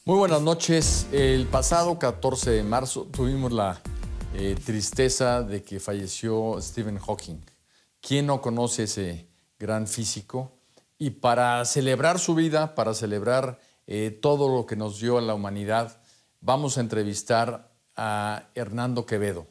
Muy buenas noches. El pasado 14 de marzo tuvimos la tristeza de que falleció Stephen Hawking. ¿Quién no conoce ese gran físico? Y para celebrar su vida, para celebrar todo lo que nos dio a la humanidad, vamos a entrevistar a Hernando Quevedo.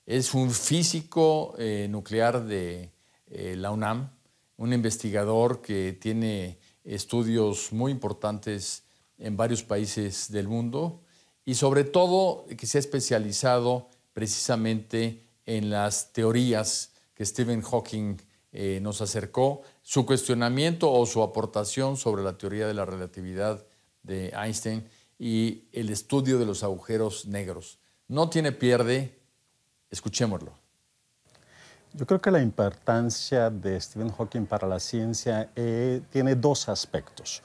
Es un físico nuclear de la UNAM, un investigador que tiene estudios muy importantes en varios países del mundo y sobre todo que se ha especializado precisamente en las teorías que Stephen Hawking nos acercó, su cuestionamiento o su aportación sobre la teoría de la relatividad de Einstein y el estudio de los agujeros negros. No tiene pierde, escuchémoslo. Yo creo que la importancia de Stephen Hawking para la ciencia tiene dos aspectos.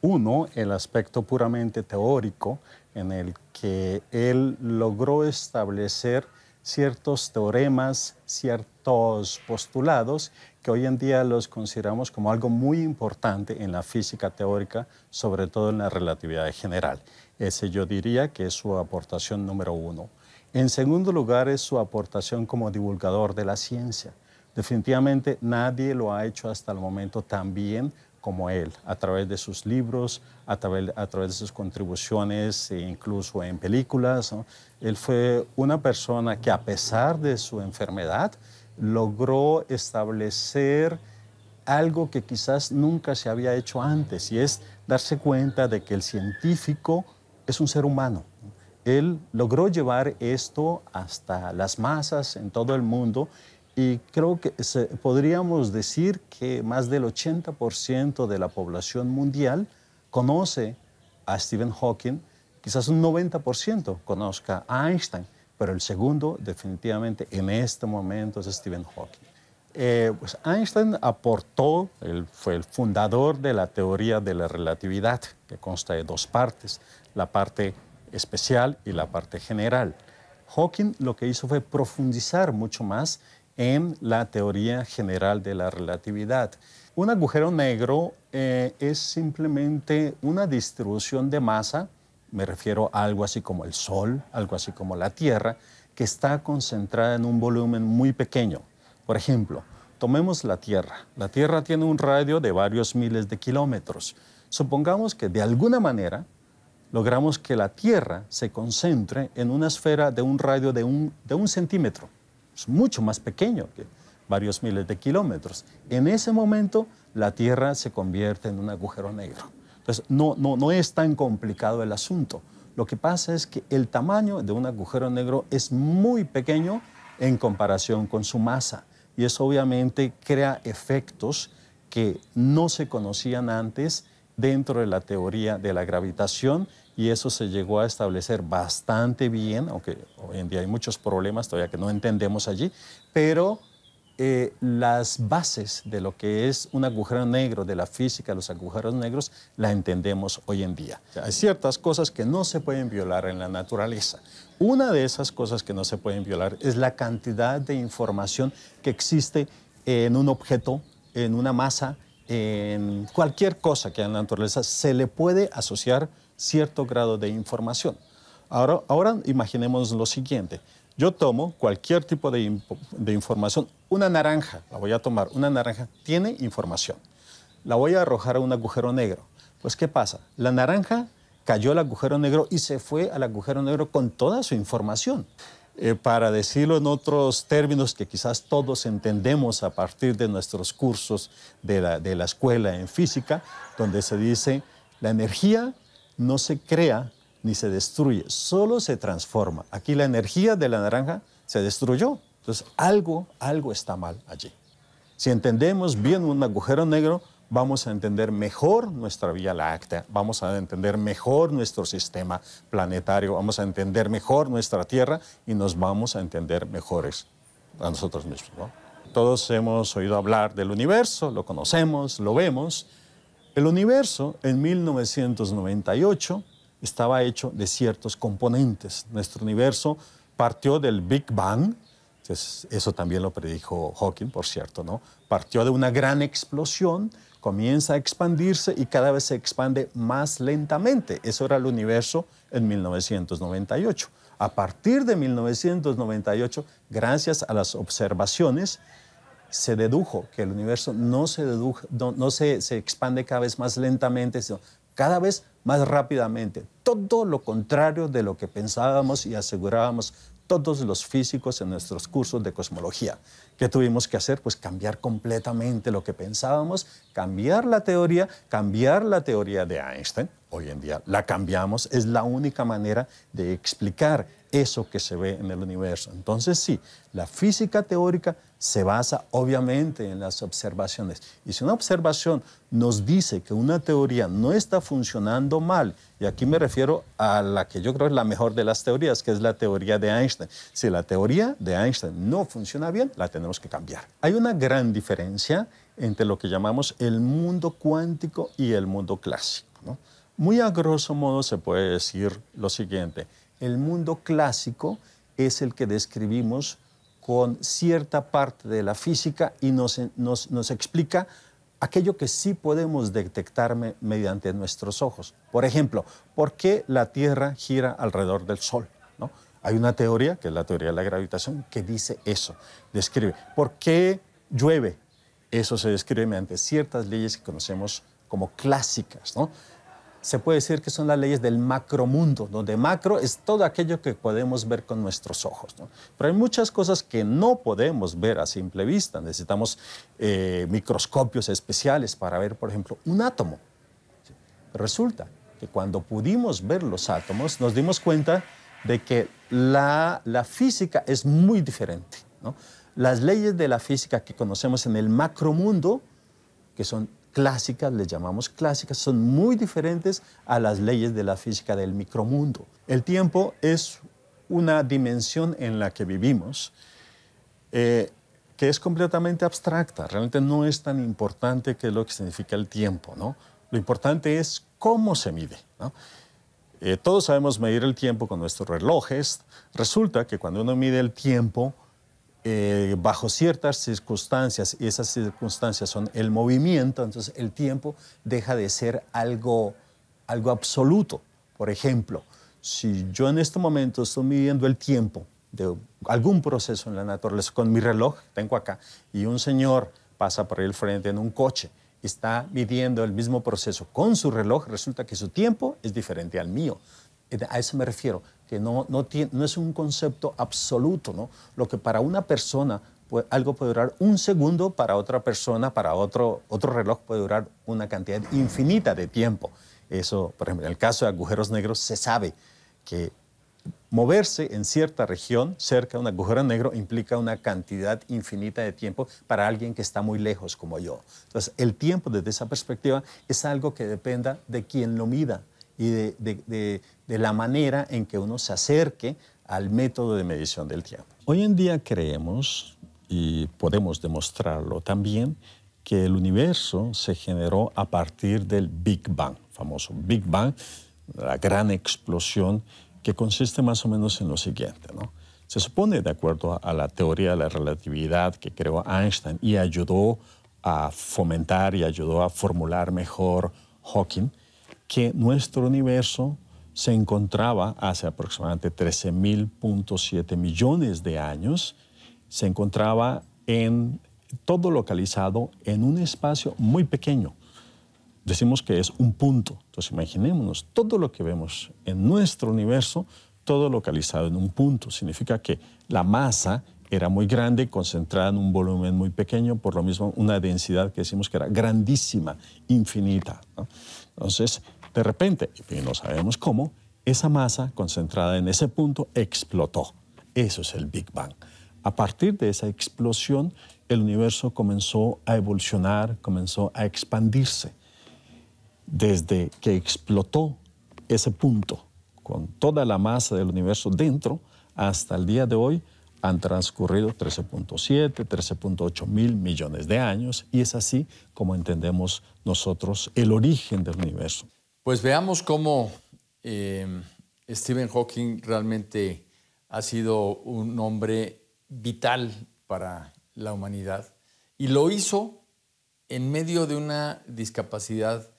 Uno, el aspecto puramente teórico, en el que él logró establecer ciertos teoremas, ciertos postulados, que hoy en día los consideramos como algo muy importante en la física teórica, sobre todo en la relatividad general. Ese yo diría que es su aportación número uno. En segundo lugar, es su aportación como divulgador de la ciencia. Definitivamente nadie lo ha hecho hasta el momento tan bien como él, a través de sus libros, a través de sus contribuciones, incluso en películas, ¿no? Él fue una persona que, a pesar de su enfermedad, logró establecer algo que quizás nunca se había hecho antes, y es darse cuenta de que el científico es un ser humano. Él logró llevar esto hasta las masas en todo el mundo. Y creo que podríamos decir que más del 80% de la población mundial conoce a Stephen Hawking. Quizás un 90% conozca a Einstein, pero el segundo definitivamente en este momento es Stephen Hawking. Pues Einstein aportó, él fue el fundador de la teoría de la relatividad, que consta de dos partes, la parte especial y la parte general. Hawking lo que hizo fue profundizar mucho más en la teoría general de la relatividad. Un agujero negro es simplemente una distribución de masa, me refiero a algo así como el Sol, algo así como la Tierra, que está concentrada en un volumen muy pequeño. Por ejemplo, tomemos la Tierra. La Tierra tiene un radio de varios miles de kilómetros. Supongamos que de alguna manera logramos que la Tierra se concentre en una esfera de un radio de un centímetro. Es mucho más pequeño que varios miles de kilómetros. En ese momento, la Tierra se convierte en un agujero negro. Entonces, no es tan complicado el asunto. Lo que pasa es que el tamaño de un agujero negro es muy pequeño en comparación con su masa. Y eso obviamente crea efectos que no se conocían antes dentro de la teoría de la gravitación, y eso se llegó a establecer bastante bien, aunque hoy en día hay muchos problemas todavía que no entendemos allí, pero las bases de lo que es un agujero negro, de la física de los agujeros negros, la entendemos hoy en día. O sea, hay ciertas cosas que no se pueden violar en la naturaleza. Una de esas cosas que no se pueden violar es la cantidad de información que existe en un objeto, en una masa, en cualquier cosa que hay en la naturaleza. Se le puede asociar cierto grado de información. Ahora imaginemos lo siguiente. Yo tomo cualquier tipo de información. Una naranja, la voy a tomar. Una naranja tiene información. La voy a arrojar a un agujero negro. Pues, ¿qué pasa? La naranja cayó al agujero negro y se fue al agujero negro con toda su información. Para decirlo en otros términos que quizás todos entendemos a partir de nuestros cursos de la escuela en física, donde se dice, la energía no se crea ni se destruye, solo se transforma. Aquí la energía de la naranja se destruyó. Entonces, algo está mal allí. Si entendemos bien un agujero negro, vamos a entender mejor nuestra Vía Láctea, vamos a entender mejor nuestro sistema planetario, vamos a entender mejor nuestra Tierra y nos vamos a entender mejores a nosotros mismos, ¿no? Todos hemos oído hablar del universo, lo conocemos, lo vemos. El universo, en 1998, estaba hecho de ciertos componentes. Nuestro universo partió del Big Bang. Entonces, eso también lo predijo Hawking, por cierto, ¿no? Partió de una gran explosión comienza a expandirse y cada vez se expande más lentamente. Eso era el universo en 1998. A partir de 1998, gracias a las observaciones, se dedujo que el universo no se expande cada vez más lentamente, sino cada vez más rápidamente. Todo lo contrario de lo que pensábamos y asegurábamos todos los físicos en nuestros cursos de cosmología. ¿Qué tuvimos que hacer? Pues cambiar completamente lo que pensábamos, cambiar la teoría de Einstein. Hoy en día la cambiamos, es la única manera de explicar eso que se ve en el universo. Entonces sí, la física teórica se basa obviamente en las observaciones. Y si una observación nos dice que una teoría no está funcionando mal, y aquí me refiero a la que yo creo es la mejor de las teorías, que es la teoría de Einstein. Si la teoría de Einstein no funciona bien, la tenemos que cambiar. Hay una gran diferencia entre lo que llamamos el mundo cuántico y el mundo clásico, ¿no? Muy a grosso modo se puede decir lo siguiente: el mundo clásico es el que describimos con cierta parte de la física y nos explica aquello que sí podemos detectar mediante nuestros ojos. Por ejemplo, ¿por qué la Tierra gira alrededor del Sol? ¿No? Hay una teoría, que es la teoría de la gravitación, que dice eso, describe. ¿Por qué llueve? Eso se describe mediante ciertas leyes que conocemos como clásicas, ¿no? Se puede decir que son las leyes del macromundo, donde macro es todo aquello que podemos ver con nuestros ojos, ¿no? Pero hay muchas cosas que no podemos ver a simple vista. Necesitamos microscopios especiales para ver, por ejemplo, un átomo. ¿Sí? Resulta que cuando pudimos ver los átomos, nos dimos cuenta de que la física es muy diferente, ¿no? Las leyes de la física que conocemos en el macromundo, que son clásicas, les llamamos clásicas, son muy diferentes a las leyes de la física del micromundo. El tiempo es una dimensión en la que vivimos que es completamente abstracta. Realmente no es tan importante qué es lo que significa el tiempo, ¿no? Lo importante es cómo se mide, ¿no? Todos sabemos medir el tiempo con nuestros relojes. Resulta que cuando uno mide el tiempo bajo ciertas circunstancias, y esas circunstancias son el movimiento, entonces el tiempo deja de ser algo absoluto. Por ejemplo, si yo en este momento estoy midiendo el tiempo de algún proceso en la naturaleza con mi reloj, tengo acá, y un señor pasa por ahí al frente en un coche, está midiendo el mismo proceso con su reloj, resulta que su tiempo es diferente al mío. A eso me refiero, que no es un concepto absoluto, ¿no? Lo que para una persona, algo puede durar un segundo, para otra persona, para otro reloj puede durar una cantidad infinita de tiempo. Eso, por ejemplo, en el caso de agujeros negros, se sabe que moverse en cierta región cerca de un agujero negro implica una cantidad infinita de tiempo para alguien que está muy lejos como yo. Entonces, el tiempo desde esa perspectiva es algo que dependa de quien lo mida y de la manera en que uno se acerque al método de medición del tiempo. Hoy en día creemos, y podemos demostrarlo también, que el universo se generó a partir del Big Bang, famoso Big Bang, la gran explosión, que consiste más o menos en lo siguiente, ¿no? Se supone, de acuerdo a la teoría de la relatividad que creó Einstein y ayudó a fomentar y ayudó a formular mejor Hawking, que nuestro universo se encontraba hace aproximadamente 13.7 millones de años, se encontraba todo localizado en un espacio muy pequeño. Decimos que es un punto. Entonces imaginémonos todo lo que vemos en nuestro universo, todo localizado en un punto. Significa que la masa era muy grande, concentrada en un volumen muy pequeño, por lo mismo una densidad que decimos que era grandísima, infinita, ¿no? Entonces, de repente, y no sabemos cómo, esa masa concentrada en ese punto explotó. Eso es el Big Bang. A partir de esa explosión, el universo comenzó a evolucionar, comenzó a expandirse. Desde que explotó ese punto, con toda la masa del universo dentro, hasta el día de hoy, han transcurrido 13.7, 13.8 mil millones de años, y es así como entendemos nosotros el origen del universo. Pues veamos cómo Stephen Hawking realmente ha sido un hombre vital para la humanidad, y lo hizo en medio de una discapacidad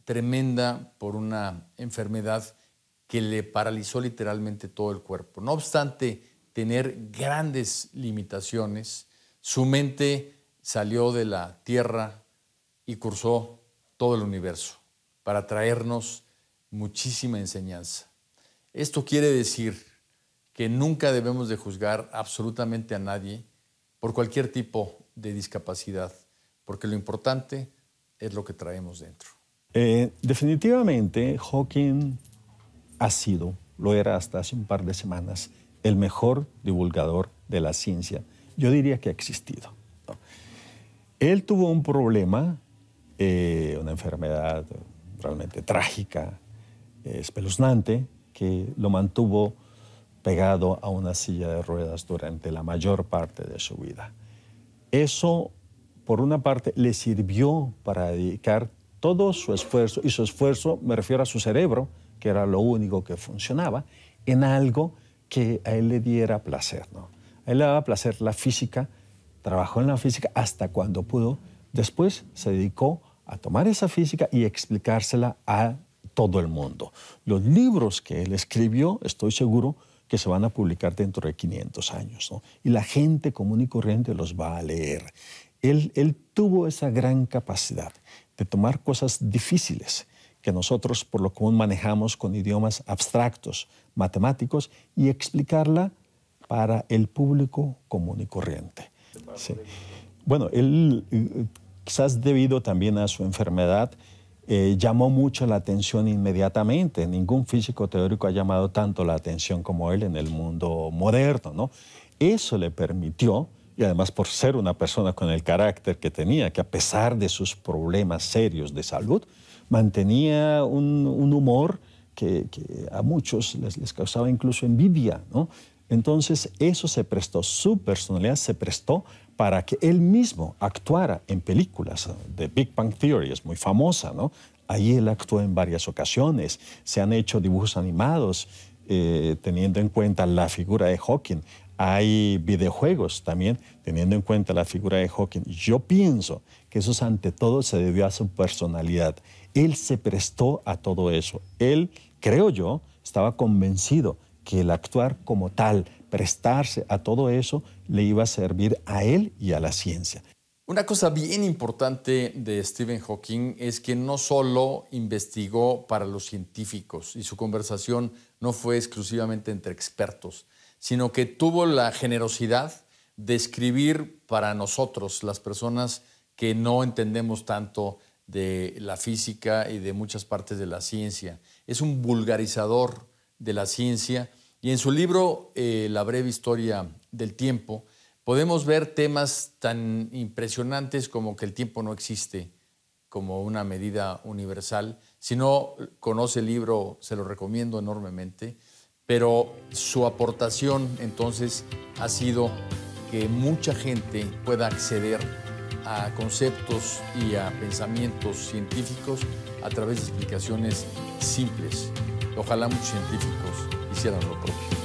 tremenda por una enfermedad que le paralizó literalmente todo el cuerpo. No obstante tener grandes limitaciones, su mente salió de la Tierra y cruzó todo el universo para traernos muchísima enseñanza. Esto quiere decir que nunca debemos de juzgar absolutamente a nadie por cualquier tipo de discapacidad, porque lo importante es lo que traemos dentro. Definitivamente, Hawking ha sido, lo era hasta hace un par de semanas, el mejor divulgador de la ciencia, yo diría que ha existido, ¿no? Él tuvo un problema, una enfermedad realmente trágica, espeluznante, que lo mantuvo pegado a una silla de ruedas durante la mayor parte de su vida. Eso, por una parte, le sirvió para dedicar todo su esfuerzo, y su esfuerzo me refiero a su cerebro, que era lo único que funcionaba, en algo que a él le diera placer, ¿no? A él le daba placer la física, trabajó en la física hasta cuando pudo. Después se dedicó a tomar esa física y explicársela a todo el mundo. Los libros que él escribió, estoy seguro que se van a publicar dentro de 500 años, ¿no? Y la gente común y corriente los va a leer. Él tuvo esa gran capacidad de tomar cosas difíciles que nosotros por lo común manejamos con idiomas abstractos, matemáticos, y explicarla para el público común y corriente. Sí. Bueno, él, quizás debido también a su enfermedad, llamó mucho la atención inmediatamente. Ningún físico teórico ha llamado tanto la atención como él en el mundo moderno, ¿no? Eso le permitió, y además por ser una persona con el carácter que tenía, que a pesar de sus problemas serios de salud, mantenía un humor que a muchos les causaba incluso envidia, ¿no? Entonces eso se prestó, su personalidad se prestó para que él mismo actuara en películas. The Big Bang Theory es muy famosa, ¿no? Ahí él actuó en varias ocasiones. Se han hecho dibujos animados teniendo en cuenta la figura de Hawking. Hay videojuegos también teniendo en cuenta la figura de Hawking. Yo pienso que eso ante todo se debió a su personalidad. Él se prestó a todo eso. Él, creo yo, estaba convencido que el actuar como tal, prestarse a todo eso, le iba a servir a él y a la ciencia. Una cosa bien importante de Stephen Hawking es que no solo investigó para los científicos y su conversación no fue exclusivamente entre expertos, sino que tuvo la generosidad de escribir para nosotros, las personas que no entendemos tanto de la física y de muchas partes de la ciencia. Es un vulgarizador de la ciencia, y en su libro La breve historia del tiempo podemos ver temas tan impresionantes como que el tiempo no existe como una medida universal. Si no conoce el libro, se lo recomiendo enormemente, pero su aportación entonces ha sido que mucha gente pueda acceder a conceptos y a pensamientos científicos a través de explicaciones simples. Ojalá muchos científicos hicieran lo propio.